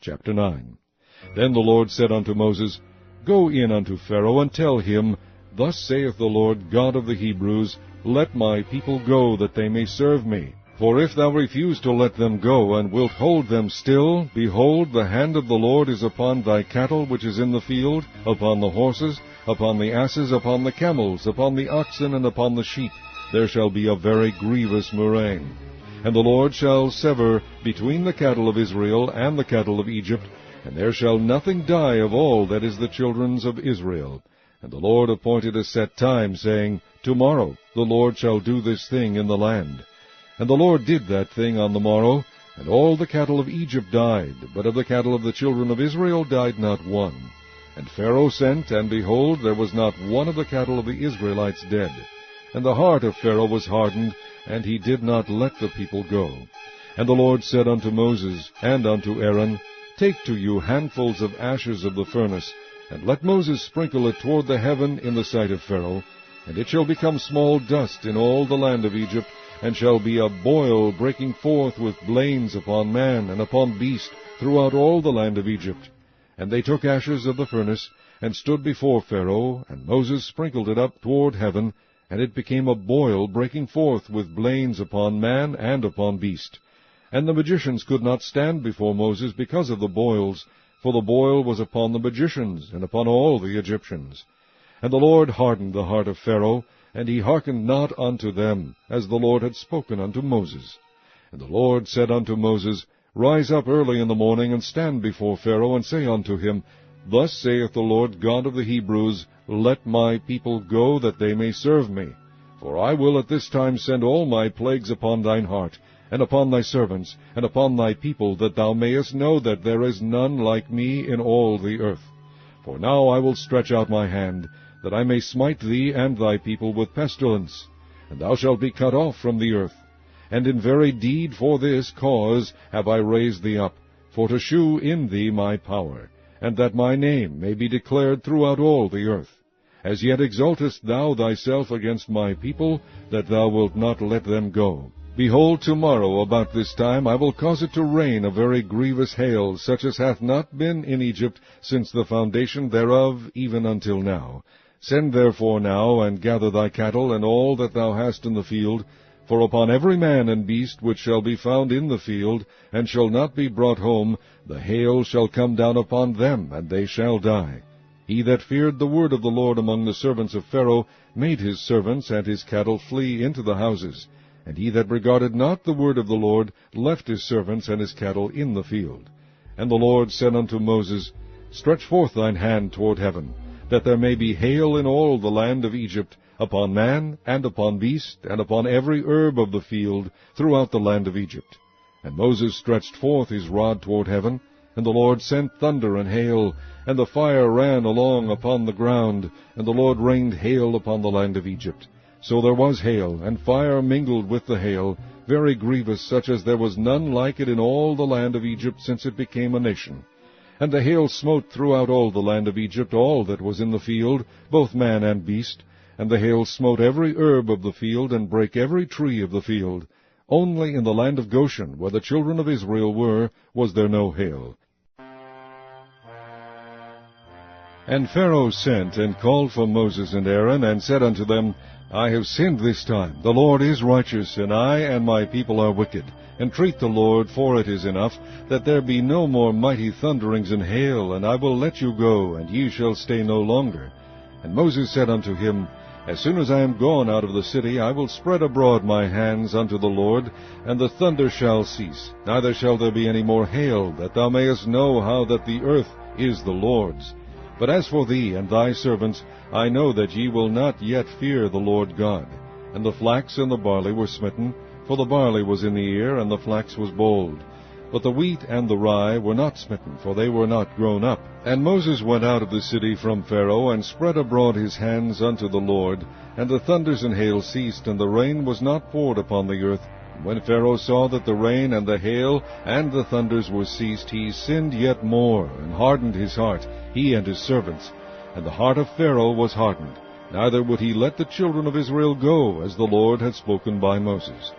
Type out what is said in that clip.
Chapter 9. Then the Lord said unto Moses, Go in unto Pharaoh, and tell him, Thus saith the Lord God of the Hebrews, Let my people go, that they may serve me. For if thou refuse to let them go, and wilt hold them still, behold, the hand of the Lord is upon thy cattle which is in the field, upon the horses, upon the asses, upon the camels, upon the oxen, and upon the sheep. There shall be a very grievous murrain. And the Lord shall sever between the cattle of Israel and the cattle of Egypt, and there shall nothing die of all that is the children's of Israel. And the Lord appointed a set time, saying, Tomorrow the Lord shall do this thing in the land. And the Lord did that thing on the morrow, and all the cattle of Egypt died, but of the cattle of the children of Israel died not one. And Pharaoh sent, and behold, there was not one of the cattle of the Israelites dead. And the heart of Pharaoh was hardened, and he did not let the people go. And the Lord said unto Moses and unto Aaron, Take to you handfuls of ashes of the furnace, and let Moses sprinkle it toward the heaven in the sight of Pharaoh, and it shall become small dust in all the land of Egypt, and shall be a boil breaking forth with blains upon man and upon beast throughout all the land of Egypt. And they took ashes of the furnace, and stood before Pharaoh, and Moses sprinkled it up toward heaven, and it became a boil breaking forth with blains upon man and upon beast. And the magicians could not stand before Moses because of the boils, for the boil was upon the magicians, and upon all the Egyptians. And the Lord hardened the heart of Pharaoh, and he hearkened not unto them, as the Lord had spoken unto Moses. And the Lord said unto Moses, Rise up early in the morning, and stand before Pharaoh, and say unto him, Thus saith the Lord God of the Hebrews, Let my people go, that they may serve me. For I will at this time send all my plagues upon thine heart, and upon thy servants, and upon thy people, that thou mayest know that there is none like me in all the earth. For now I will stretch out my hand, that I may smite thee and thy people with pestilence, and thou shalt be cut off from the earth. And in very deed for this cause have I raised thee up, for to shew in thee my power, and that my name may be declared throughout all the earth. As yet exaltest thou thyself against my people, that thou wilt not let them go. Behold, tomorrow about this time I will cause it to rain a very grievous hail, such as hath not been in Egypt since the foundation thereof even until now. Send therefore now, and gather thy cattle, and all that thou hast in the field, for upon every man and beast which shall be found in the field, and shall not be brought home, the hail shall come down upon them, and they shall die. He that feared the word of the Lord among the servants of Pharaoh made his servants and his cattle flee into the houses. And he that regarded not the word of the Lord left his servants and his cattle in the field. And the Lord said unto Moses, Stretch forth thine hand toward heaven, that there may be hail in all the land of Egypt, upon man, and upon beast, and upon every herb of the field, throughout the land of Egypt. And Moses stretched forth his rod toward heaven, and the Lord sent thunder and hail, and the fire ran along upon the ground, and the Lord rained hail upon the land of Egypt. So there was hail, and fire mingled with the hail, very grievous, such as there was none like it in all the land of Egypt since it became a nation. And the hail smote throughout all the land of Egypt all that was in the field, both man and beast. And the hail smote every herb of the field, and brake every tree of the field. Only in the land of Goshen, where the children of Israel were, was there no hail. And Pharaoh sent and called for Moses and Aaron, and said unto them, I have sinned this time. The Lord is righteous, and I and my people are wicked. Entreat the Lord, for it is enough, that there be no more mighty thunderings and hail, and I will let you go, and ye shall stay no longer. And Moses said unto him, As soon as I am gone out of the city, I will spread abroad my hands unto the Lord, and the thunder shall cease, neither shall there be any more hail, that thou mayest know how that the earth is the Lord's. But as for thee and thy servants, I know that ye will not yet fear the Lord God. And the flax and the barley were smitten, for the barley was in the ear, and the flax was bold. But the wheat and the rye were not smitten, for they were not grown up. And Moses went out of the city from Pharaoh, and spread abroad his hands unto the Lord. And the thunders and hail ceased, and the rain was not poured upon the earth. And when Pharaoh saw that the rain and the hail and the thunders were ceased, he sinned yet more, and hardened his heart, he and his servants. And the heart of Pharaoh was hardened, neither would he let the children of Israel go, as the Lord had spoken by Moses.